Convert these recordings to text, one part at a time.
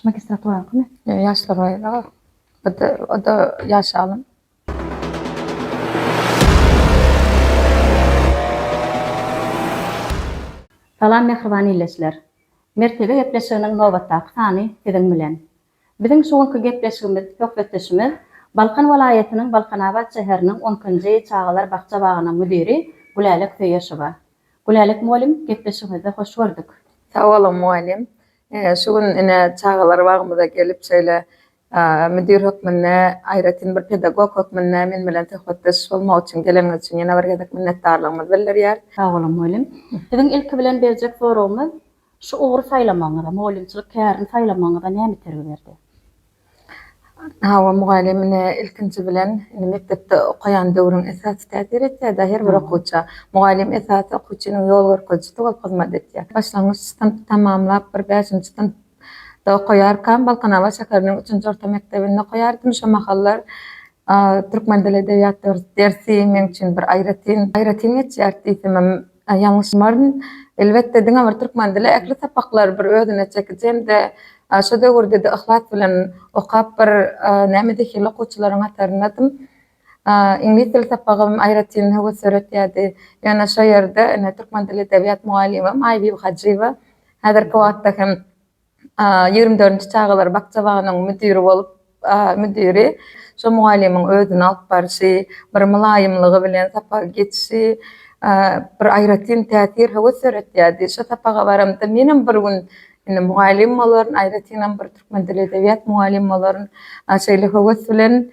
Magistraturaň mı? Yaşlar ayla. O da yaşalım. Salam mehriban illeşler. Mertebe gepleşiginiň nobatdaky sany siziň bilen. Biziň şoňky gepleşigimiz, söhbetleşimiz Balkan welaýatynyň Balkanabad şäheriniň 10-njy çağalar bagça bagynyň müdiri Gülälik Feýeşowa. Gülälik muallim, gepleşigimize hoş gördük. Sağ olun muallim. Şu gün ine çağalar bagymyza gelip şeýle müdir hökmünde aýratyn bir pedagog hökmünde men bilen söhbetleşip bolmak üçin geleniňiz üçin ýene bir gezek minnetdarlygymyzy bildirýär. Sağ olun muallim. Biziň ilki bilen berjek soragymyz şu ugry saýlamaňyza, muallimçilik kärini saýlamaňyza näme terbi berdi? Hawa mugallimine ilkinci bilen mektepde okayan döwrüň esasy täsir etdi. Her bir okuwçy mugallim esasy okuwçynyň ýol görkezçisi bolup hyzmat etdi. Başlangyç sınıfy tamamlap bir 5-nji sınıfda okuýarkan Balkanabad şäheriniň 3-nji orta mektebinde okuýardym. Şo mahallar türkmen dili edebiyat dersi men üçin bir aýratyn geçýärdi. Ýalňyşmaryn elbetde diňe bir türkmen dili ekli sapaklar bir özüne çekijem de şu döwürde de ihlas bilen okap bir näme dehil okuwçylaryň hatarynadym. İnglis dili sapagym aýratyn höwes öğretýärdi. Ýana şo ýerde türkmen dili edebiyat muallimim Aýby Hajywa häzirki wagtda hem 24-nji çağalar bagça bagynyň müdiri bolup müdiri. Şo muallimiň özüni alyp barşy, bir mylaýymlygy bilen sapaga geçişi, bir aýratyn täsir höwes öğretýärdi. Şo sapaga baramda menim bir gün muallim bolaryn, aýratynam bir türkmen dili edebiyat muallim bolaryn şeýle höwes bilen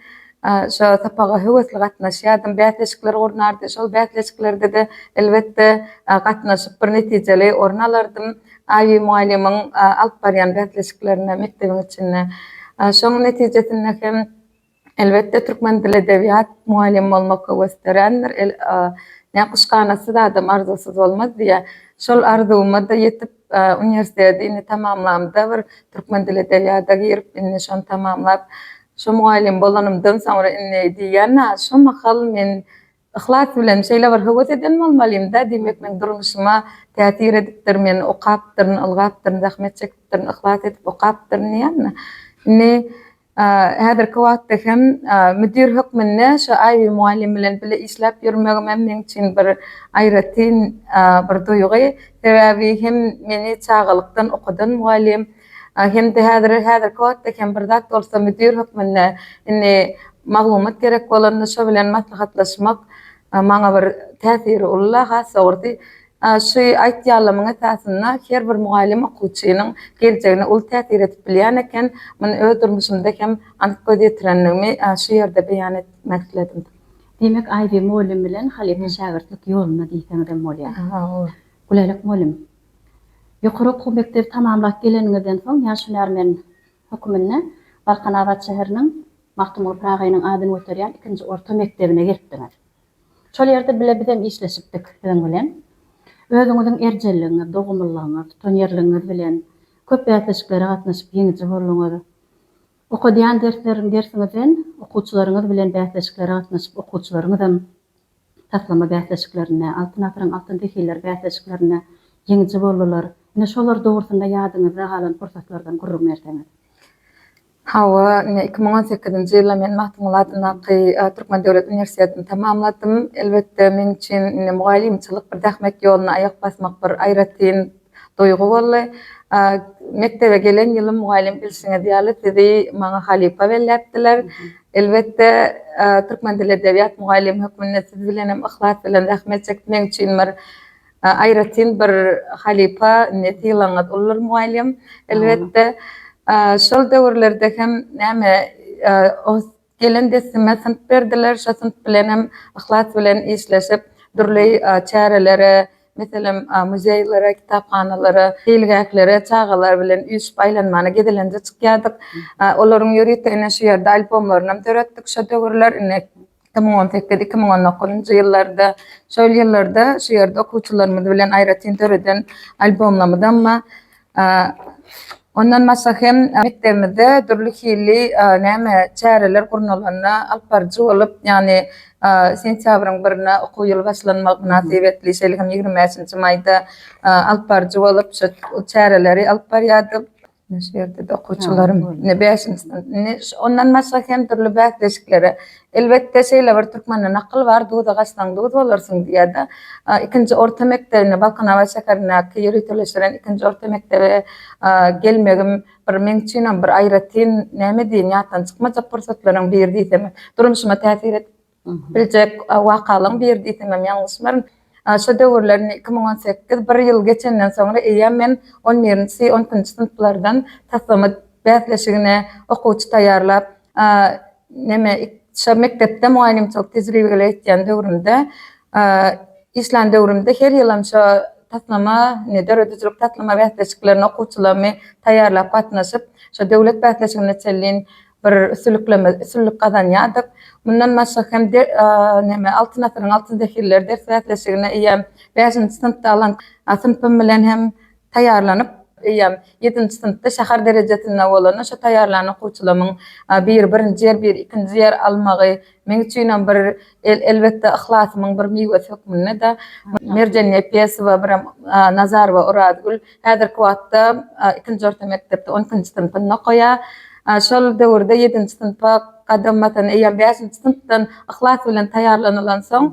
şo sapaga höwesli gatnaşýardym. Bätleşikler ornardy. Şol bätleşiklerde de elbetde gatnaşyp bir netijeli orun alardym. Aýby muallimiň alyp barýan bätleşiklerine mektebiň içinde. Şoň netijesinde hem elbetde türkmen dili edebiyat muallim bolmak höweslendir. Näquşkanasy da adam arzusuz bolmaz diýe. Şol arzuwma da ýetip universitetini tamamlamda bir türkmen dili edebiýatyna girip şonu tamamlap şu muallim bolanymdan soňra ine diýýär, şu mahal men ihlas bilen şeýle bir höwes eden bolmalym da diýmek men durmuşyma täsir edipdir, men okapdyryn, ylgapdyryn, zahmet çekipdiryn, ihlas edip okapdyryn ýa-ni. Häzirki wagtda hem müdir hökmünde şu Aýby muallim bilen bile işläp ýürmegim men üçin bir aýratyn bir duýgy. Sebäbi hem meni çağalykdan okudan muallim hem de häzirki wagtda hem bir zat bolsa müdir hökmünde maglumat gerek bolanda şo bilen maslahatlaşmak maňa bir täsiri ulla has ordy. Şu aýtýarlamyň esasyna her bir muallim okuwçynyň geljegine ul täsir etip bilýän eken, men öz durmuşymda hem anyk göz ýetirenligimi şu ýerde beýan etmek isledim. Demek Aýby muallim bilen halipa şagirdlik ýoluna diýseňiz bolýar. Gülälik muallim. Ýokary okuw mektebi tamamlap geleniňizden soň ýaşynarmen hökmünde Balkanabad şäheriniň Mahtumur Pragynyň adyny göterýän 2-nji orta mektebine gelipdiňiz. Şol ýerde bile bizem işleşipdik siziň bilen. Özüňiziň erjelligiňiz, dogumlygyňyz, tonýerligiňiz bilen köp bätleşiklere gatnaşyp ýeňici bolýaňyz. Okudýan dersiňizden okuwçylaryňyz bilen bätleşiklere gatnaşyp okuwçylaryňyzam taslama bätleşiklerine, altyn atyryň altyn dehiller bätleşiklerine ýeňici boldylar. Ine şolar dogrusynda ýadyňyzda galan pursatlardan gurrun berseňiz. Hawa 2018-nji ýylda men Mahtumul adyny Türkmen Döwlet Üniversitetini tamamladym. Elbetde men üçin mugallimçilik bir dähmek ýoluna aýak basmak bir aýratyn duýgu boldy. Mektebe gelen ýyly mugallim bilşiňiz ýaly sizi maňa halipa belläpdiler. Elbetde türkmen dili edebiyat mugallim hökmünde siz bilen hem ihlas bilen dähmet çekmek üçin bir aýratyn bir halipa ýylaňyz ular mugallim. Elbetde şol döwürlerde hem näme gelen desime sınıf berdiler, şo sınıf bilen hem ihlas bilen işleşip durly çärelere, meselem muzeýlere, kitapxanalara, hilgäklere, çağalar bilen üýüşip aýlanmana gidelenje çykýardyk. Olaryň ýöretine şu ýerde albomlaryny töretdik. Şo döwürler 2018-2019-njy ýyllarda, şol ýyllarda şu ýerde okuwçylarymyz bilen aýratyn töreden albomlamydam. Ondan başga hem mektebimizde durly hili näme çäreler gurnalanna alyp barjy bolup, ýani sentýabryň 1-ine okuw ýyly başlanmak nasip etli. Şeýle hem 25-nji maýda alyp barjy bolup şu çäreleri alyp barýardy. Şu yerde de okuçularım ne 5. Ne ondan başka hem türlü bätleşikleri. Elbette şeyle bir Türkmen'e nakıl var, duda gaçtan duda olarsın diye de. İkinci orta mektebine Balkan Hava Şekerine yürütülüşlerin ikinci orta mektebe gelmegim bir meňçinem bir aýratyn näme diýen ýatdan çykmajak pursatlaryň berdiýsem, durmuşyma täsir et. Biljek wakalyň berdiýsem ýalňyşmyr. Şu döwürlerini 2018 bir ýyl geçenden soňra eýem men 11-nji 10-njy sınıflardan taslama bätleşigine okuwçy taýýarlap, näme şu mektepde muallimçilik tejribeli etýän döwrümde, islan döwrümde her ýylam şu taslama, döredüjilik taslama bätleşiklerini okuwçylary taýýarlap gatnaşyp, şu döwlet bätleşigine çellin bir üsünlük kazanýardyk. Bundan başga hem de näme altyn asyryň 6-njy dehirler ders bätleşigine eýem 5-nji sınıfda alan sınıfym bilen hem taýýarlanyp eýem 7-nji sınıfda şäher derejesinde bolan şu taýýarlanan okuwçylaryň birinji ýer, ikinji ýer almagy men üçin bir elbetde ihlasymyň bir miwesi hökmünde de Merjan Epiyesowa bir Nazarowa Uradgül häzirki wagtda 2-nji orta mektepde 10-njy sınıfynda okuýar. Şol döwürde 7-nji sınıfa gadamatan eýem 5-nji sınıfdan ihlas bilen taýýarlanylan soň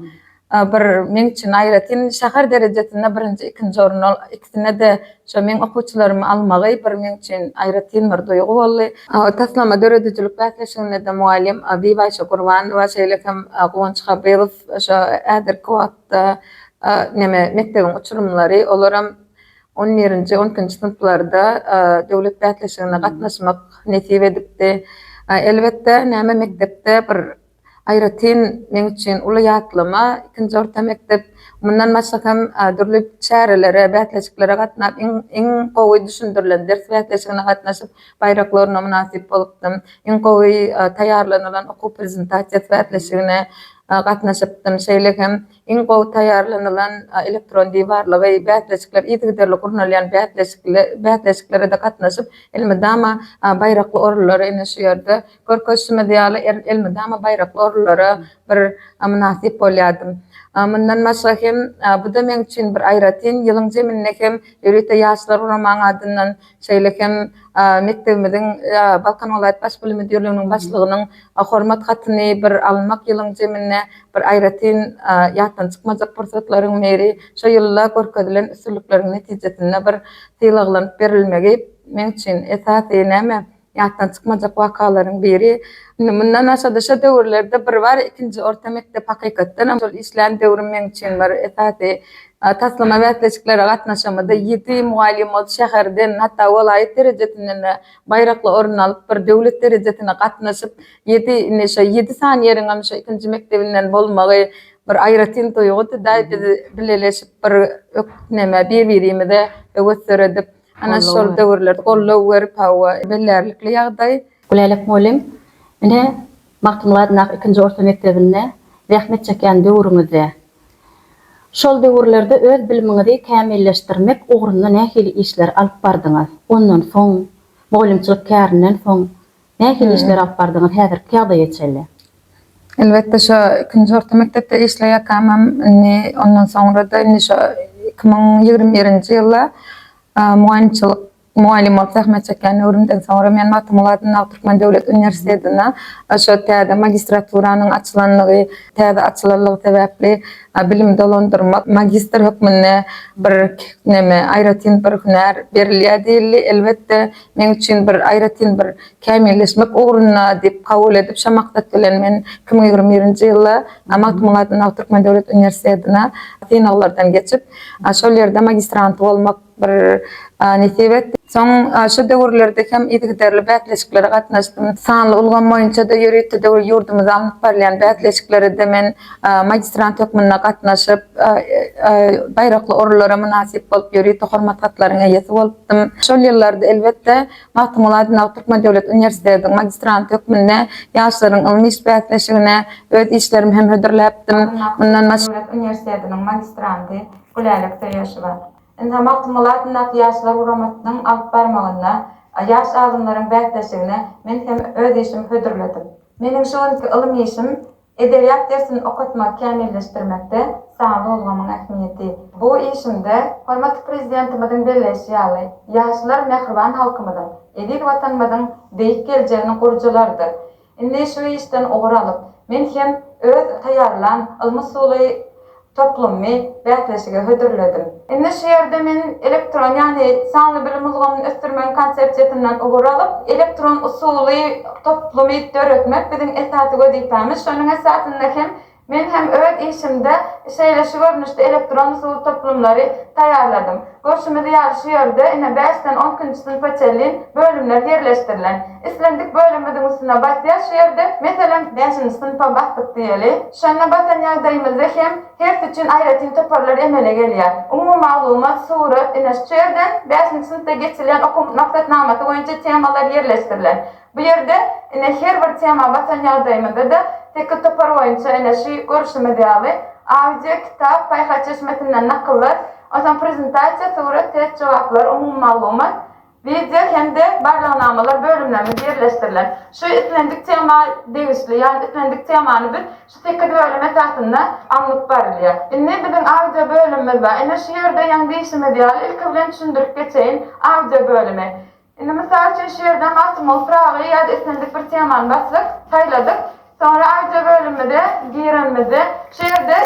bir men üçin aýratyn şäher derejesinde birinji, ikinji orun ikisine de şu men okuwçylarymy almagy bir men üçin aýratyn bir duýgu boldy. Taslama döredüjilik bätleşigine de muallim Biba Şokurbanowa şeýlekem Gowunç Haberow şu häzirki wagtda näme mektebiň uçurumlary olaram 11-nji 10-njy sınıflarda döwlet bätleşigine gatnaşmak nesip edipdi. Elbette näme mektepde bir aýratyn men üçin uly ýatlama, ikinji orta mektep mundan başga hem dürli şäherlere bätleşiklere gatnap iň gowy düşündirilen ders bätleşigine gatnaşyp baýraklaryna munasip bolupdym. Iň gowy taýýarlanylan okuw prezentasiýasy bätleşigine gatnaşypdym. Şeýlekem iň gowy taýýarlanylan elektron diýbarlygy bätleşikler ýetigiderli gurnalýan bätleşiklere de gatnaşyp elmydama baýrakly orunlara ine şu ýerde görkeşme diýaly elmydama baýrakly orunlara bir munasip bolýardym. Mundan başga hem bu da men üçin bir aýratyn ýylyň jemine hem ýörete ýaşlar uraman adyndan şeýlekem mektebimiziň Balkan Welaýat Baş Bilim Müdürlüginiň başlygynyň hormat hatyny bir almak ýylyň jemine bir aýratyn ýatdan çykmajak pursatlaryň meri şu ýyllar görkezilen üstünlikleriň netijesinde bir tyýlaglanyp berilmegi men üçin esasy näme ýatdan çykmajak wakalaryň biri. Mundan aşada şu döwürlerde bir var, ikinji orta mektep hakykatdan şol islan döwrüm men üçin bir esasy taslama bätleşiklere gatnaşamada 7 muallim ol şäherden hatda welaýat derejesinde baýrakly orun alyp bir döwlet derejesine gatnaşyp 7 saniyeriň şu ikinji mektebinden bolmagy bir aýratyn duýgu da bileleşip bir näme bir-birimize gösteredip ana şol döwürlerde gollaw berip hawa bellerlikli ýagdaý. Gülelik muallim, ine Maktumladynak 2-nji orta mektebinde rahmet çeken döwrüňizde şol döwürlerde öz bilimiňizi kämilleşdirmek ugrunda nähili işler alyp bardyňyz? Ondan soň muallimçilik kärinden soň nähili işler alyp bardyňyz häzirki ýagdaýa çelli? Elbette şu 2-nji orta mektepde işleýäkamam, ondan soňra da şu 2021-nji ýylda muallim olup rahmet çeken öwrümden soňra men Matematyk Türkmen Döwlet Üniversitetine şu täze magistraturanyň açylanlygy, täze açylanlygy sebäpli bilim dolandyrmak magistr hökmüne bir näme aýratyn bir hünär berilýär. Elbette men üçin bir aýratyn bir kämilleşmek ugruna dip kabul edip şu maksat bilen men 2021-nji ýylda Matematyk Türkmen Döwlet Üniversitetine finallardan geçip şol ýerde magistrant bolmak bir nesibet. Soň şu döwürlerde hem ýetigiderli bätleşiklere gatnaşdym. Sanly ulgan boýunça da ýörete döwür ýurdumyza alınıp barýan bätleşiklere de men magistrant hökmüne gatnaşyp baýrakly orunlara munasip bolup ýörete hormat hatlaryna ýesi bolupdym. Şol ýyllarda elbette Matematyk Türkmen Döwlet Üniversitetiniň magistrant hökmüne ýaşlaryň ilmi iş bätleşigine öz işlerimi hem hödürläpdim. Bundan başga üniversitetiniň magistranty Gülelik Taýýaşowa Indi Matematyk ýaşlar uramatynyň alyp barmagyna, ýaş adamlaryň bätleşigine men hem öz işimi hödürledim. Meniň şonki ilim işim Edebiyat dersini okutmak, kamilleştirmekde sağlı olmanın ähmiýeti. Bu işinde hormatly prezidentimizin belleşi ýaly ýaşlar mehriban halkymyzyň, edik watanymyzyň beýik geljeginiň gurujularydyr. Indi şu işden ogur alyp, men hem öz taýýarlan ylmy suly toplumy bätleşige hödürledim. Indi şu ýerde men elektron, ýani sanly bilim uzgamyny ösdürmek konsepsiýetinden ogur alyp, elektron usuly toplumy döretmek biziň esasy gödüýpämiz. Şonuň esasynda men hem öz işimde şeýleşi görnüşde elektron usul toplumlary taýýarladym. Görüşimiz ýaly şu ýerde ine 5-den 10-njy synpa çelin bölümler ýerleşdirilen. Islendik bölümimiň üstüne başlaýar şu ýerde meselen 5-nji synpa başlyk diýeli. Şonda batan ýagdaýymyzda her üçin aýratyn toparlar emele gelýär. Umumy maglumat, surat, ine şu ýerden 5-nji synpda geçirilen okum maksatnamaty boýunça temalar ýerleşdirilen. Bu ýerde ine her bir tema batan ýagdaýymyzda da tek topar boýunça ine şu görüşmede ýaly audio kitap, paýhaçyş metinden nakyllar, osan prezentasiýa, surat, test jogaplar, umumy maglumat, video hem de barlagnamalar bölümlerinde ýerleşdirilen. Şu islendik tema degişli, ýani islendik temany biz şu tek bölüm esasynda anlatyp barylýar. Indi biziň audio bölümimiz bar. Ine şu ýerde ýa-ni diýişime diýär, ilk bilen düşündirip geçeýin audio bölümi. Indi mysal üçin şu ýerden masmul fragy ýa-da islendik bir temany basyp taýladyk. Sonra audio bölümünde girenmedi. Şu ýerde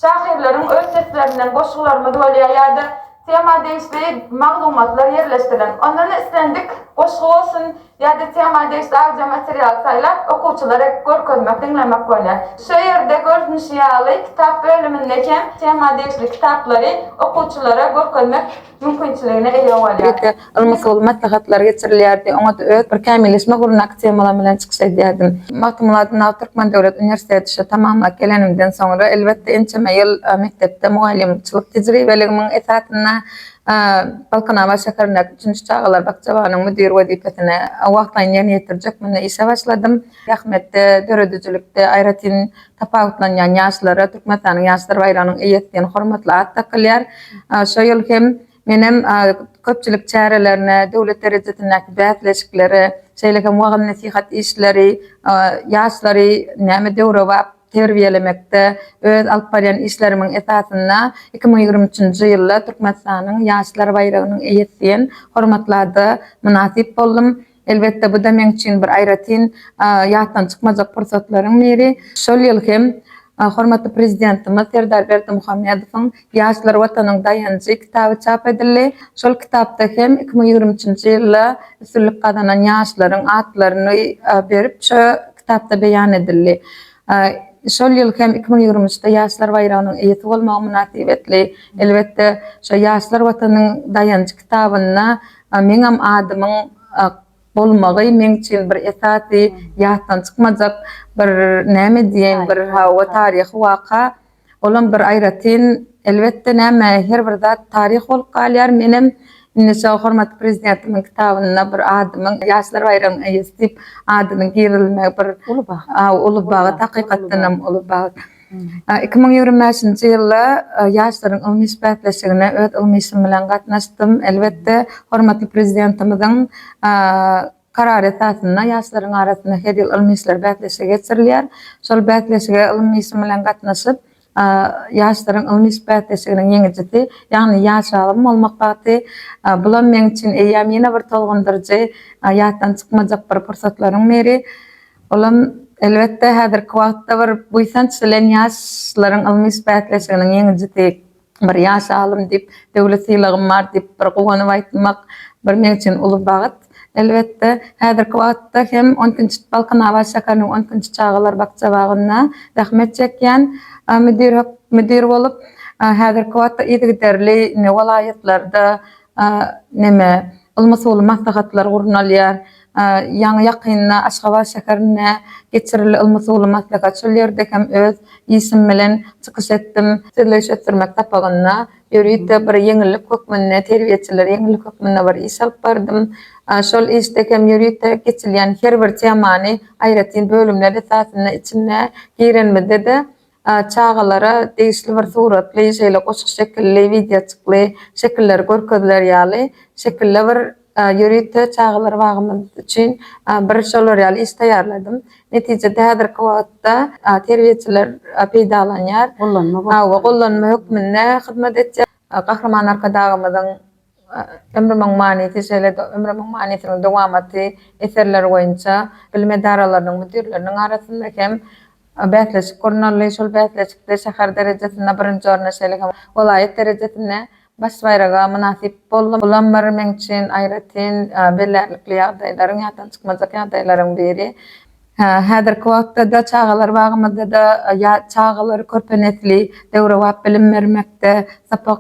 şahirlerin öz seslerinden goşgularymyz bolýar ýa-da tema değişli maglumatlar ýerleşdirilen. Ondan islendik goşgu bolsun ýa-da tema değişli audio material saýlap okuwçylara görkezmek, dinlemek bolýar. Şu ýerde görnüşi ýaly kitap bölümündeki tema değişli kitaplary okuwçylara görkezmek mümkinçiligine eýe bolýar. Ilmy maslahatlar geçirilýärdi. Oňa da öz bir kamilleşme gurnak temalar bilen çykyş edýärdim. Matematik Türkmen Döwlet Üniversitetini tamamlap gelenimden soňra elbetde ençeme ýyl mektepde muallimçilik tejribeligimiň esasyna Balkanava şäherinde 3-nji çağlar bakçabanyň müdir wezipetine wagtdan ýerine ýetirjek mene işe başladym. Rahmetde döredüjilikde aýratyn tapawutlanýan ýaşlara Türkmenistanyň ýaşlar bayranyň eýetdiň hormatly at takylýar. Şo ýyl hem menem köpçülik çärelerine, döwlet derejetindäki bätleşikleri, şeýleke wagyn nasihat işleri, ýaşlary näme döwre wap terbiýelemekde öz alyp barýan işlerimiň esasynda 2023-nji ýylda Türkmenistanyň ýaşlar bayragynyň eýetdiň hormatlady munasip boldum. Elbetde bu da men üçin bir aýratyn ýatdan çykmajak pursatlaryň biri. Şol ýyl hem hormatly prezidentimiz Serdar Berdimuhammedowyň Ýaşlar watanyň dayanjy kitaby çap edildi. Şol kitapda hem 2023-nji ýylda üstünlik gazanan ýaşlaryň atlaryny berip şu kitapda beýan edildi. Şol ýyl hem 2023-de ýaşlar bayragynyň eýeti bolmagy münasibetli. Elbetde şu Ýaşlar watanyň dayanjy kitabyna meňem adymyň bolmagy men üçin bir esasy ýatdan çykmajak bir näme diýen bir hawa taryh waka olan bir aýratyn elbetde näme her bir zat taryh bolup galýar. Menem indi hormatly prezidentimiň kitabyna bir adymyň ýaşlar bayragyny eýesip adyny girilmek bir Ulubag hakykatdan Ulubag. 2025-nji ýylda ýaşlaryň ilmi isbatleşigine öz ilmi işim bilen gatnaşdym. Elbetde hormatly prezidentimiziň karar esasynda ýaşlaryň arasynda her ýyl ilmi işler bätleşige geçirilýär. Şol bätleşige ilmi işim bilen gatnaşyp ýaşlaryň ilmi isbatleşiginiň ýeňijisi, ýagny ýaş alim bolmak bagty bular men üçin eýem ýene bir tolgundyrjy ýatdan çykmajak bir pursatlaryň biri. Olam elbetde häzirki wagtda bir buýsançylan ýaşlaryň ilmi isbatleşiginiň ýeňijisi bir ýaş alim diýip döwlet ýylygym bar diýip bir gowanyp aýtmak bir men üçin uly bagyt. Elbetde häzirki wagtda hem 10-njy Balkanava şäheriniň 10-njy çağlar bakçabagyna rahmet çekýän müdir bolup häzirki wagtda ýetgiderli welaýatlarda neme ilmi maslahatlar gurulýar. Ýaňy ýakynda Aşgabat şäherine geçirilýän ilmi maslahat şol ýerde hem öz işim bilen çykyş etdim. Sizleş ötürmek tapagyna ýörüýde bir ýeňillik hökmünde terbiýeçiler ýeňillik hökmünde bir iş alyp bardym. Şol işde hem ýörüýde geçirilýän her bir temany aýratyn bölümler esasynda içine girenmede de çağalara değişli bir suratly, şeýle goşuk şekilli, videoçykly şekiller görkezler ýaly şekilde bir yürüte çağlar bağımız için bir şolar ýaly iş taýýarladym. Netijede häzirki wagtda terbiýetçiler peýdalanýar. Gollanma hökmünde hyzmat etjek. Gahraman arkadagymyzyň ömrümiň manysy şeýle ömrümiň manysynyň dowamaty eserler boýunça bilim edaralarynyň müdirleriniň arasynda hem bätleşik görnäli şol bätleşikde şäher derejesinde birinji orna şeýle hem welaýet derejesinde baş bayraga münasip bolan bir men üçin aýratyn bellerlikli ýagdaýlaryň ýatan çykmajak ýagdaýlaryň biri. Häzirki wagtda da çağalar bagymyzda da çağalar körpenetli döwre wagt bilim bermekde, sapak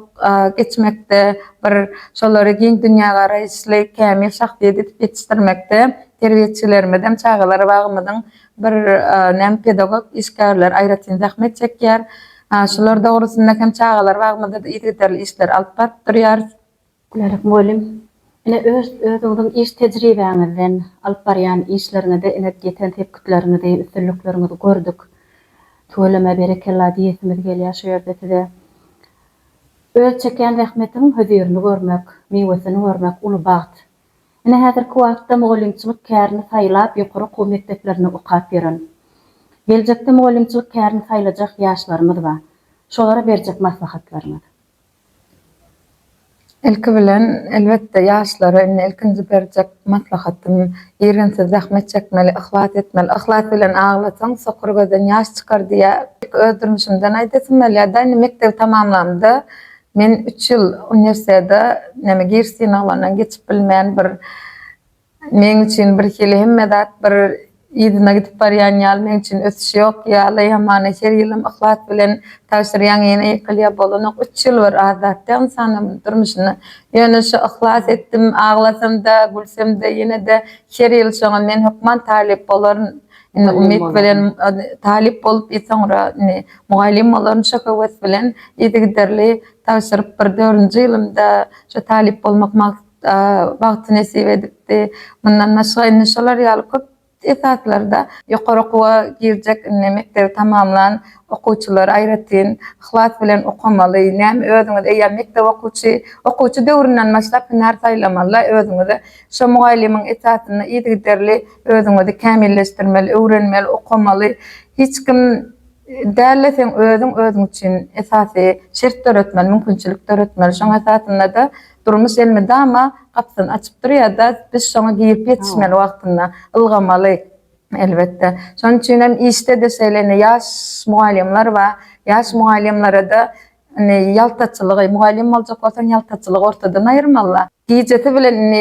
geçmekde, bir şolary giň dünýä garaýşly kämil şahsiýet edip ýetişdirmekde terbiýetçilerimizden çağalar bagymyzyň bir näme pedagog işgärler aýratyn zahmet çekýär. Şular dogrusynda hem çağalar bagymyzda da ýetdirli işler alyp baryp durýar. Gülelik muallim. Ine özüňiň iş tejribeňizden alyp barýan işleriňizde ine geten tepkilerinizi, üstünliklerinizi gördük. Töweleme berekella diýesimiz gelýär şu ýerde. Öz çeken rahmetiň höýürini görmek, meýwesini görmek uly baht. Ine häzirki wagtda mugallimçilik kärini saýlap ýokary okuw mekdeplerine okap beren. Geljekde mugallimçilik kärini saýlajak ýaşlarymyz bar. Şolara berjek maslahatlaryňyz. Ilki bilen elbette ýaşlara ilkinji berjek maslahatym ýerensiz zahmet çekmeli, ihlat etmeli. Ihlat bilen aglasaň sokur gözden ýaş çykar diýe öldürmüşimden aýdasym. Da mektep tamamlandy. Men 3 ýyl uniwersitede näme girsin alanyň geçip bilmän bir men üçin bir hili hemmedat bir ýygyna gidip barýan ýaly men üçin ötüş ýok. Ýaly hamana her ýylym ihlat bilen täşirýän ýene ýykylýa bolan 3 ýyl bir azatda insanyň durmuşyny ýöne şu ihlas etdim, aglasam da, gülsem de ýene de her ýyl şoňa men hökman talip bolaryn umid bilen talip bolup ýetirňra mugallim bolaryn şöhret bilen ýetirli täşirip bir 4-nji ýylymda şu talip bolmak bagty nesip edipdi. Mundan naşy inşallah ýaly köp esaslarda ýokary okuwa girjek mektep tamamlan okuwçylar aýratyn ihlas bilen okamaly. Näme özüňiz eýer mektep okuwçy döwründen başlap näme saýlamaly özüňizi şu muallimiň esasyny ýetirli özüňizi kämilleşdirmeli, öwrenmeli, okamaly. Hiç kim däleseň özüň üçin esasy şertler ötmeli, mümkinçilikler ötmeli. Şoň esasynda da durmuş elmede ama kapsyny açyp durýar da biz şoňa girip ýetişmeli wagtynda ylgamaly elbette. Şoň üçin hem işte de şeýlene ýaş muallimler we ýaş muallimlere da ýaltaçylygy, muallim boljak bolsaň ýaltaçylygy ortadan aýyrmaly. Gijeti bilen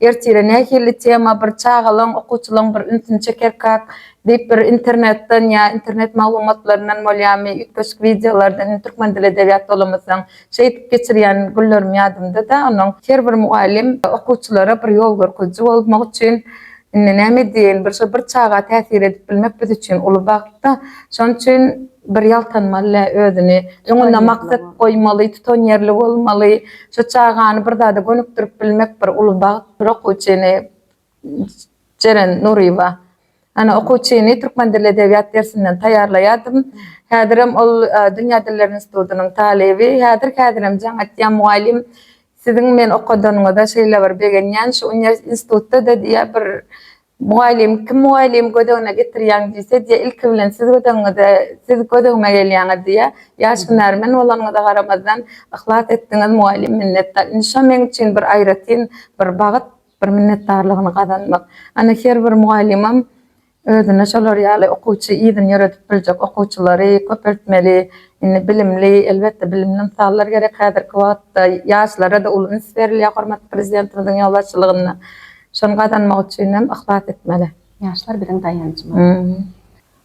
ertire nähili tema bir çağalan okuwçylaryň bir ünsüni çekerkak diýip bir internetden ýa internet maglumatlarynyň bolýamy ýetgeşik videolardan türkmen dili edebiyat dolamasaň şeýdip geçirýän güllerim ýadymda da onuň her bir muallim okuwçylara bir ýol görkezji bolmak üçin näme diýen bir çağa täsir edip bilmek biz üçin uly bagtda. Şoň üçin bir ýaltanmaly özüni, öňüne maksat goýmaly, tutan ýerli bolmaly, şu çağany bir dada gönükdirip bilmek bir uly bagt. Bir okuwçyny Ceren Nuriýewa. Ana okuwçyny türkmen dili edebiyat dersinden taýýarlaýardym. Häzirim ol Dünýä Diller Institutynyň talebi, häzirim jaňat muallim siziň men okudanyňyzda şeýle bir begenýän şu institutda da diýe bir muallim kim muallim gödegine getirýän diýse diýe ilki bilen siz gödegime gelýäňiz diýe ýaş hünärmen bolanyňyza garamazdan ihlas etdiňiz muallim minnetdar. Inşa men üçin bir aýratyn bir bagyt bir minnetdarlygyny gazanmak. Ana her bir muallimam özüne şolar ýaly okuwçy ýygyny ýöretip biljek okuwçylary köpertmeli, bilimli, elbette bilimli insanlar gerek häzirki wagtda ýaşlara da uly üns berilýär hormat prezidentimiziň ýolbaşçylygyna. Şonu gazanmak üçin hem ihlas etmeli. Ýaşlar bilen daýanjymy.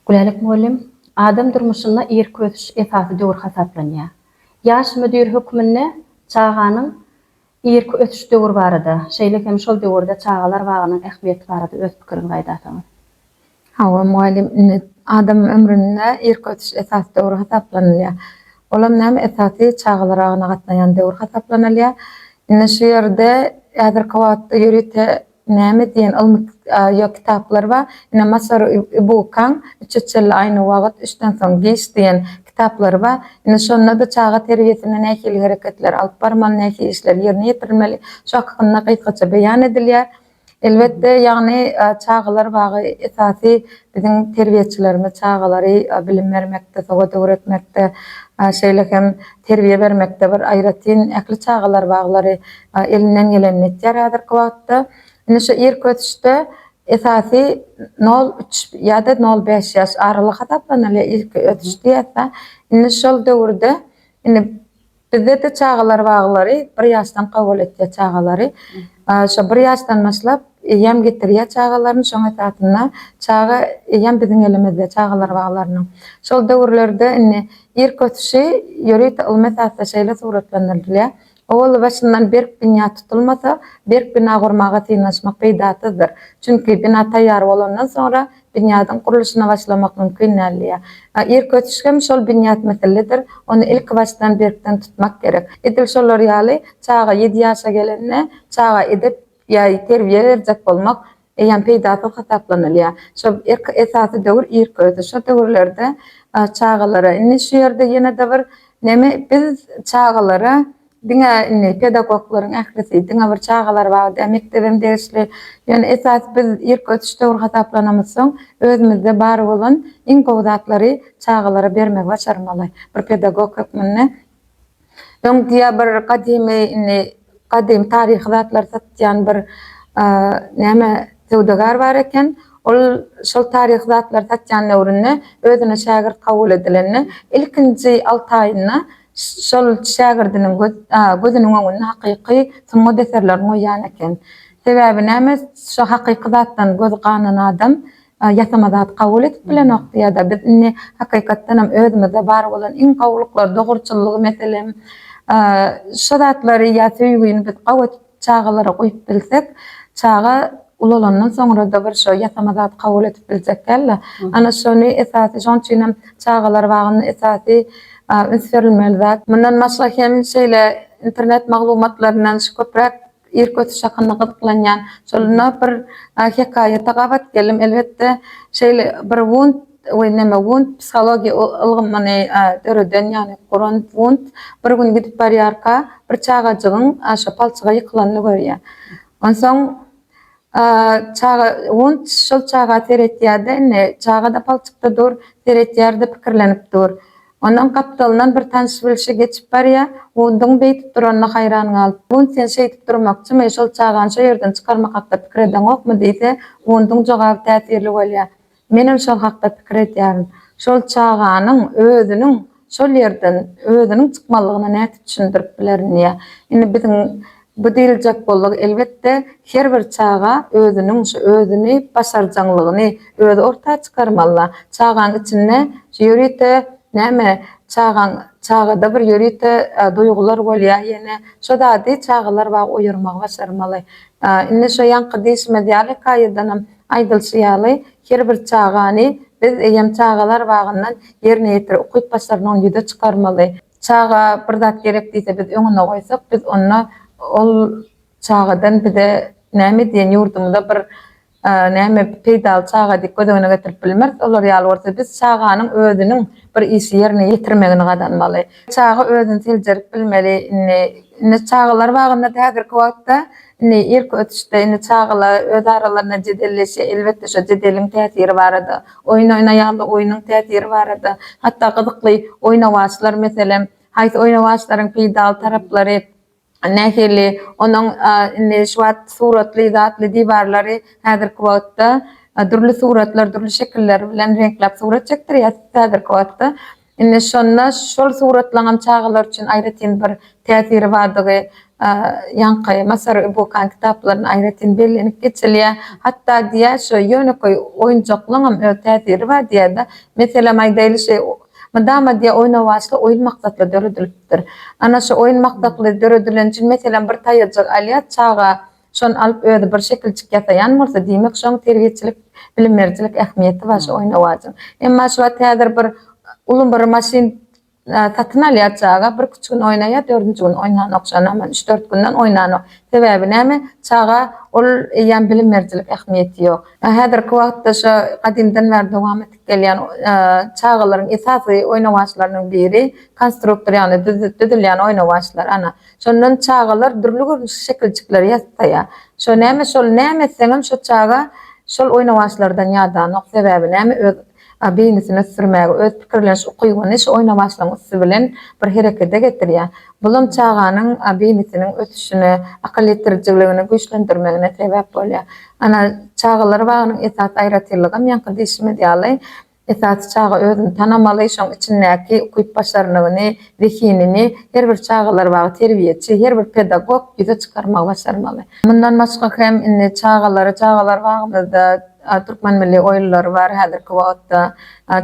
Gülelik muallim, adam durmuşynda erki ötüş esasy döwür hasaplanýar. Ýaş müdir hökmünde çağanyň erki ötüş döwür barada. Şeýle hem şol döwürde çağalar waganyň ähmiýeti barada öz pikiriňizi aýdasaňyz. Hawa muallim adam ömründe erki ötüş esasy döwür hasaplanýar. Olam näme esasy çağalar wagana gatnaýan döwür hasaplanýar. Ine şu ýerde häzirki wagtda ýürüte näme diýen ilmi kitaplar bar. Ine Masar Ibukan 3 ýyl aýny wagt 3-den soň geç diýen kitapları var. Ine şonda da çağa terbiyesine nähili hareketler alıp barmaly, nähili işler ýerine ýetirmeli. Şu hakynda hakykaça beýan edilýär. Elbette ýagny çağalar bagy esasy biziň terbiýeçilerimiz çağalary bilim bermekde, sowgat öwretmekde, şeýlekem terbiýe bermekde bir aýratyn äkli çağalar baglary elinden geleni etýär häzirki wagtda. Ine şu erk ötüşde esasy 0-3 ýa-da 0-5 ýaş aralyk hataplanýar erk ötüşde ýa-da ine şol döwürde bizde de çağalar baglary 1 ýaşdan kabul etýär çağalary. Şu 1 ýaşdan başlap ýem getirýär çağalaryň şoň esatyna çağa ýem biziň elimizde çağalar baglarynyň. Şol döwürlerde ine erk ötüşi ýöret ilmetasa şeýle suratlandyrylýar. Ol başyndan berk bina tutulmasa, berk bina gurmaga tynaşmak peýdatydyr. Çünki bina taýýar bolandan sonra binadan kuruluşuna başlamak mümkin näliýär. Erk ötüşgem şol binat meseledir. Onu ilk baştan berkden tutmak gerek. Edil şolar ýaly çağa 7 ýaşa gelende çağa edip ýa terbiýe berjek bolmak ýa peýdaty hataplanylýar. Şol erk esasy döwür erk ötüşi. Şol döwürlerde çağalara indi şu ýerde ýene de bir neme biz çağalara diňe pedagoglaryň ählisi diňe bir çağalar bar, mektebim dersli. Ýani esas biz erk ötüşde hataplanamyz soň özümizde bar bolan iň gowdatlary çağalara bermek başarmaly. Bir pedagog hökmünde öň diýe bir kadim taryh zatlar satýan bir näme sowdagar bar eken. Ol şol taryh zatlar satýan döwründe özüne şagirt kabul edilenni ilkinji 6 aýyna şol şagirdiniň gözüniň öňünde hakyky sunma deserler goýan eken. Sebäbi näme? Şu hakyky zatdan göz ganan adam ýasamazat kabul edip bilen wagtda biz indi hakykatdan hem özümizde bar bolan iň gowluklar, dogurçylygy meselem şu zatlary ýa söýgüni biz gawat çağalara goýup bilsek, çağa ulanandan soňra da bir şu ýasamazat kabul edip biljek gelle. Ana şonu esasy şonçynam çağalar bagyny esasy ünsverilmeli zat. Mundan başga hem şeýle internet maglumatlarynyň şu köprek erk ötüş hakynda gyzyklanýan şoluna bir hekaýe tagabat gelim. Elbette şeýle bir wund psihologiya ilgimini döreden ýani Quran wund bir gün gidip barýarka bir çağajygyň aşa palçyga ýykylanyny görýär. Onsoň çağa wund şol çağa teretýärde çağada palçykda dur teretýärde pikirlenip dur. Ondan kapitalynyň bir tanış bilişi geçip barýar, wundyň beýtip duranyna haýran galyp, wund sen şeýtip durmakçy, şol çağany şo ýerden çykarmak hakda pikir eden okmy diýse, wundyň jogaby täsirli bolýar. Menem şol hakda pikir edýärin. Şol çağanyň özüniň şol ýerden özüniň çykmalygyna näçe düşündirip bilerni. Indi biziň bu diýiljek boldy elbette her bir çağa özüni başarjanlygyny özü orta çykarmaly. Çağanyň içinde ýörite näme çağada bir ýörite duýgular bolýar, ýene şo dady çağalar bar oýarmagy başarmaly. Indi şo ýanky diýişme diýerler kaýydan aýdylşýaly her bir çağany biz eýem çağalar bagyndan ýerine ýetirip okuýup başarmagy ýüde çykarmaly. Çağa bir zat gerek diýse biz öňüne goýsak, biz onu ol çağadan bize näme diýen ýurdumda bir näme peýdal çağa diýip gözüne getirip bilmez. Olar ýaly bolsa biz çağanyň özüniň bir işi ýerine ýetirmegini gadanmaly. Çağa özüni siljerip bilmeli. Indi çağalar bagynda häzirki wagtda erk ötüşde çağalar öz aralaryna jedelleşe, elbette şu jedelin täsiri barady. Oýun oýnaýarly oýunyň täsiri barady. Hatda gyzykly oýnawaçlar meselem, haýsy oýnawaçlaryň peýdal taraplary nähili onuň şu suratly zatly diwarlary häzirki wagtda durly suratlar, durly şekiller bilen renklap surat çekdirýär häzirki wagtda. Indi şol suratlanan çağalar üçin aýratyn bir täsiri bardygy ýanky Masar Ebukan kitaplaryny aýratyn bellenip geçilýär. Hatda diýär şu ýöneköy oýunjaklaryň öz täsiri bar diýär. Meselem aýdaýly şey madama diye oynawaçly oyun maksatly döredilipdir. Ana şu oyun maksatly döredilen üçin meselem bir taýyjak alýar çağa şonu alyp öýde bir şekilçik ýataýan bolsa diýmek şoň terbiýeçilik, bilim berjilik ähmiýeti bar şu oynawaçyň. Emma şu häzir bir ulun bir maşin tatınalyacağa bir küçük gün oynaya, 4. gün oynan okşan ama 3-4 günden oynan. Sebebi näme? Çağa ol ýan bilinmerjilik ähmiýeti ýok. Häzirki wagtda şu gadimden bäri dowam etip gelýän çağalaryň esasy oynawaçlarynyň biri konstruktor ýani düzülýän oynawaçlar ana. Şondan çağalar durly şekilçikler ýasaýar. Şo näme şol näme etseňem şo çağa şol oynawaçlardan ýadanok. Sebebi näme? Öz beynisine sürmäge, öz pikirlerini ukygyny şu oynawaçlaryň bilen bir herekete getirýär. Bulam çağanyň beynisiniň ötüşini, akıl etdirjiligini güýçlendirmegine sebäp bolýar. Ana çağalar bagynyň esas aýratyrlygy ýanky diýişime diýýärler. Esas çağa özüni tanamaly, şoň içindäki ukyp başarmagyny, zehinini her bir çağalar bagy terbiýetçi, her bir pedagog ýüze çykarmak başarmaly. Mundan başga hem indi çağalar bagymyzda Türkmen milli oýunlary bar häzirki wagtda.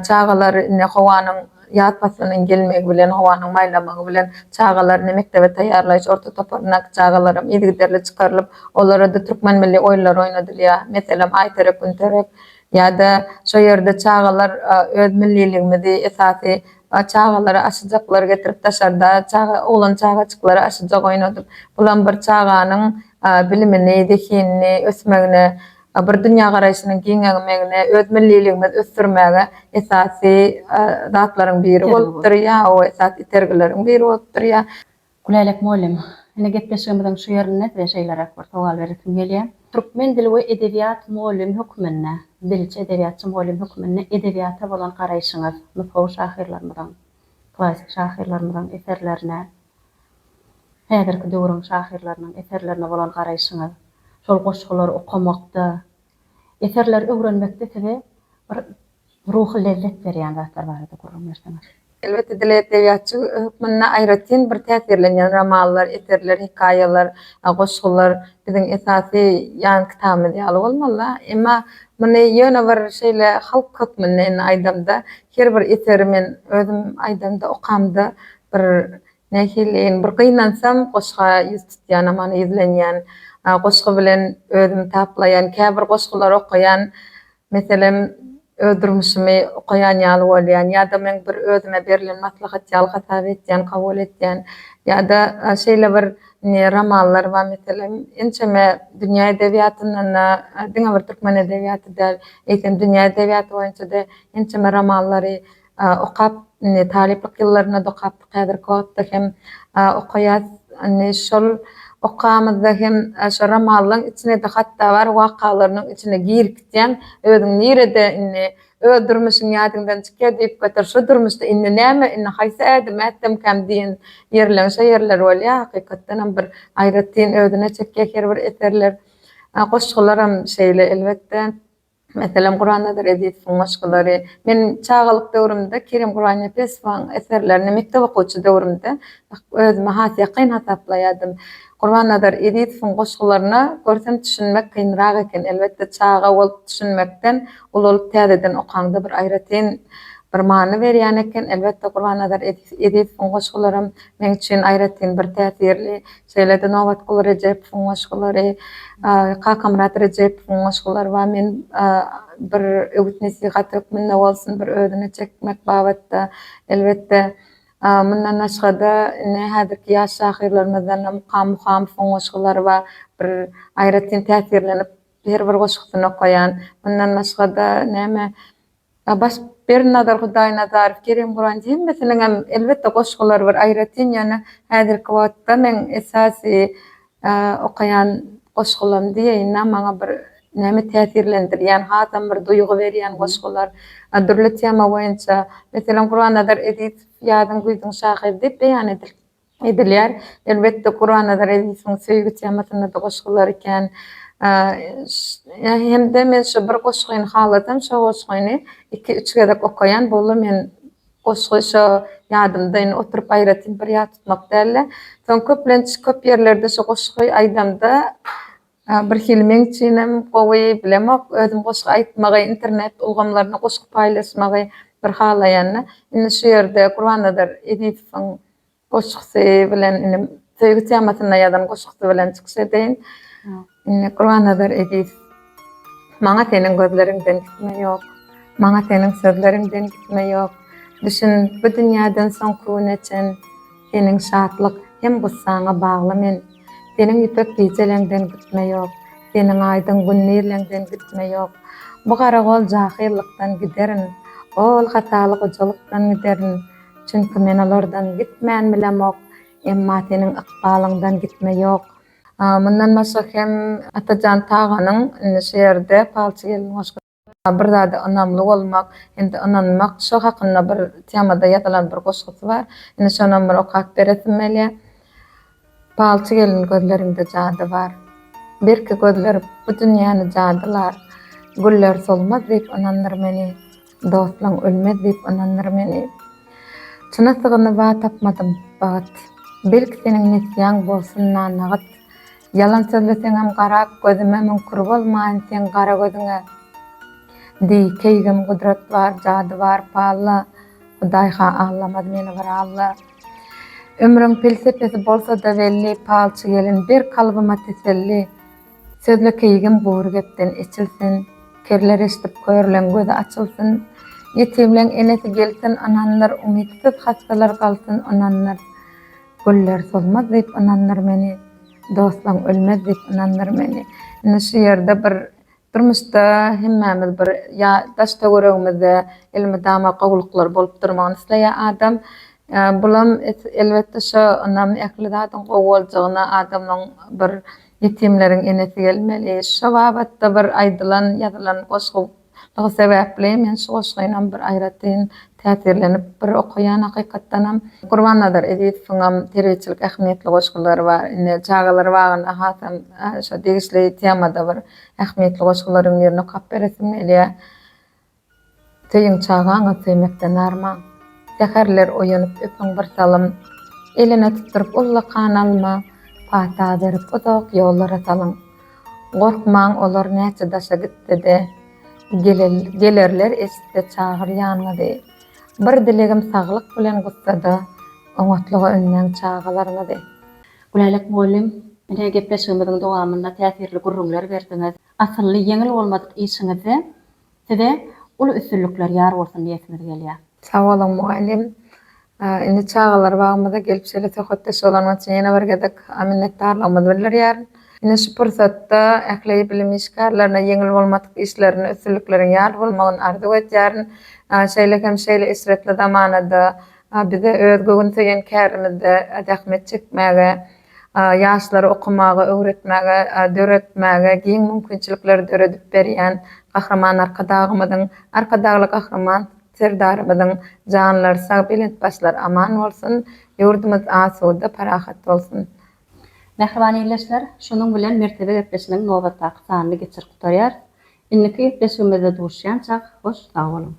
Çağalar indi howanyň ýatpasynyň gelmegi bilen, howanyň maýlamagy bilen çağalar mektebe taýýarlaýjy orta toparnak çağalarym ýerlerle çykarylyp, olara da Türkmen milli oýunlary oýnadylýar. Meselem Aýterek, Günterek ýa-da şo ýerde çağalar öz milliligimizi esasy çağalara aşyjaklar getirip taşarda, oglan çağaçyklary aşyjak oýnadyp, bulan bir çağanyň bilimini, zehinini ösmegine, bir dünýä garaýşynyň giňegmegine, öz milliligimizi ösdürmäge esasy zatlaryň biri bolup durýar, o esasy tergileriň biri bolup durýar. Güleýlek molim. Ine gepleşigimizden şu ýerine we şeýlerek bir sowal beripim gelýär. Türkmen dili we edebiýat molim hökmünde, dilçi edebiýatçy molim hökmünde edebiýata bolan garaýşyňyz, muhim şahyrlarymyzdan, klassik şahyrlarymyzdan eserlerine, häzirki döwrüň şahyrlarynyň eserlerine bolan garaýşyňyz, şol goşgulary okamakda, eserler öwrenmekde size bir ruhy lezzet berýän zatlar barada görürmüşsiniz. Elbette dil edebiyatçı hükmünde aýratyn bir täsirlenýän romanlar, eserler, hikaýalar, goşgular biziň esasy ýan kitabymyz ýaly bolmaly. Emma muny ýöne bir şeýle halk hükmünde aýdamda her bir eseri men özüm aýdamda okamda bir nähiliň bir gynnansam goşga ýüz tutýan, amany izlenýän, goşgu bilen özüm taplaýan, käbir goşgular okaýan, meselem öldürmüşimi okayan ýaly bolýan, ýa-da men bir özüme berilen maslahat ýaly hasap etýän, kabul etýän, ýa-da şeýle bir romanlar we meselem ençeme dünýä edebiýatyndan diňe bir türkmen edebiýaty däl, eýsem dünýä edebiýaty boýunça da ençeme romanlary okap, taliplik ýyllaryna da okap, häzirki wagtda hem okaýas, şol okamyzda hem şu romanlaryň içine de hatda bar wakalarynyň içine girikden özüň nirede öldürmüşiň ýadyndan çykýar diýip götür. Şu durmuşda indi näme, indi haýsy ädim ätdim kam diýen ýerler bolýar. Hakykatdan bir aýratyn özüne çekýär her bir eserler. Goşgularam şeýle elbetde. Meselem Gurannadyr Ediýetiň goşgulary. Men çağalyk döwrümde Kerim Guran Ýepesowyň eserlerini mektep okuwçy döwrümde özüme has ýakyn hasaplaýardym. Gurannadyr Ediýetiň goşgularyna görsem düşünmek kynrak eken. Elbette çağa bolup düşünmekden, ulup täzeden okanda bir aýratyn bir many berýän eken. Elbette Gurannadyr Ediýetiň goşgularym men üçin aýratyn bir täsirli. Şeýle-de Nowatgul Rejepowyň goşgulary, Kakamrat Rejepowyň goşgulary we men bir öwüt nesihat hökmünde bolsun bir özüne çekmek babatda elbette mundan başga häzirki ýaş şahyrlarymyzdan Muham goşgulary we bir aýratyn täsirlenip her bir goşgusyny okaýan. Mundan başga da näme Bernadar Hudaýnazarow, Kerim Guran hemmesiniň hem elbette goşgulary bir aýratyn ýany häzirki wagtda men esasy okaýan goşgularym diýeýin, maňa bir näme täsirlendirýän, hasam bir duýgu berýän goşgular, dürli tema boýunça, meselem Gurannadyr Ediýetiň ýadyň güýdüň şahyry diýip beýan edilýär. Elbette Gurannadyr Ediýetiň söýgü temasyna da goşgular eken. Hem de men şu bir goşgyny haladym, şu goşgyny 2-3 gezek okaýan boldy. Men goşgy şu ýadymda oturup aýratyn bir ýad tutmak däl. Soň köp ýerlerde şu goşgy aýdamda bir hilmeň içinem gowy bilemok, özüm goşgy aýtmagy, internet ulgamlaryna goşgy paýlaşmagy bir halaýan. Indi şu ýerde Gurannadyr Ediýetiň goşgysy bilen söýgü temasyna ýadan goşgysy bilen çykşa deýin. Gurannadyr Ediýet. Maňa seniň gözleriňden gitme ýok, maňa seniň sözleriňden gitme ýok. Düşün, bu dünyadan son kun için senin şatlyk hem gussaňa bagly men. Senin ipek giyjelengden gitme yok. Senin aydın günnirlengden gitme yok. Bu garagol jahillykdan giderin. Ol hatalyk ujulykdan giderin. Çünkü men olardan gitmän bilemok. Emma senin ykbalyňdan gitme yok. Mundan başga hem Atajan Tağanyň şeýerde palçy gelin bir zada anamly bolmak, hem de ananmak şo hakynda bir temada ýazylan bir goşgusy bar. Ine şondan bir okap beresim palçy gelin gözlerinde jady bar. Berki gözler bu dünýäni jadylar. Güller solmaz diýip anandyr meni. Dostlaň ölmez diýip anandyr meni. Çyna sygyny wa tapmadym bagat. Belki seniň nesýäň bolsun nanagat. Yalan sözleseňem gara gözüme münkur bolmaýyn sen gara gözüňe. Di keýgem gudrat var, jady var, palla. Hudaýha ağlamad meni bir Allah. Ömrüň felsefesi bolsa da belli, palçy gelin bir kalbyma teselli. Sözle keýgem gowy gepden içilsin, kerler eşitip körlen gözi açylsyn. Yetimleň enesi gelsin, ananlar umytsiz hastalar galsyn, ananlar. Güller solmaz diýip ananlar meni. Dostlaň ölmez diýip ananlar meni. Ine şu ýerde bir durmuşda hemmämiz bir ya daşda göregimizde ilmi dama gowluklar bolup durmagyny isleýär adam. Bulam elbetde şu anam ähli zatyň gowuljagyna adamyň bir yetimleriň enesi gelmeli. Şu wagtda bir aýdylan ýazylan goşgulygy sebäpli men şu goşgyna bir aýratyn täsirlenip bir okuyan hakykatdanam Gurbannazar Ediýewiň terbiýeçilik ähmiýetli goşgulary bar. Ine çagalar wagynda hasam şu degisli temada bir ähmiýetli goşgularyň ýerine okap beresim gelýär. Teýin çagaňa söýmekden arman. Seherler oýanyp öpüň bir salym. Eline tutup ulla kanalma, pata berip uzak ýollara salyň. Gorkmaň olar näçe daşa gitdi-de. Gelerler esde çagyr ýanyna de. Bir dilegim saglyk bilen gussada, oňatlyga önden çagalaryna de. Gülälik muallim, mene gepleşigimiziň dowamynda täsirli gurrunlar berdiňiz. Asylly ýeňil bolmadyk işiňizi size uly üstünlikler ýar bolsun diýesiniz gelýär. Sag bolan muallim. Indi çagalar bagymyza gelip şeýle söhbetdeş bolan üçin ýene bir gedek minnetdarlygymyzy bildirýär. Ine şu pursatda ähli bilim işgärlerine ýeňil bolmadyk işlerini, üstünlikleriň ýar bolmagyny arzu etýär. Şeýle isretli zamanada bize öz gögün söýen kärimizde zähmet çekmäge, ýaşlary okumagy, öwretmäge, döretmäge giň mümkinçilikleri döredip berýän gahrman arkadagly gahrman serdarymyzyň janlary sag bilen başlar aman bolsun, ýurdumyz asuda parahat bolsun. Nähwan ýerleşler, şonuň bilen mertebe gepleşiniň nowbatdaky sanyny geçirip gutarýar. Inniki gepleşigimizde duşýan çak hoş sag bolun.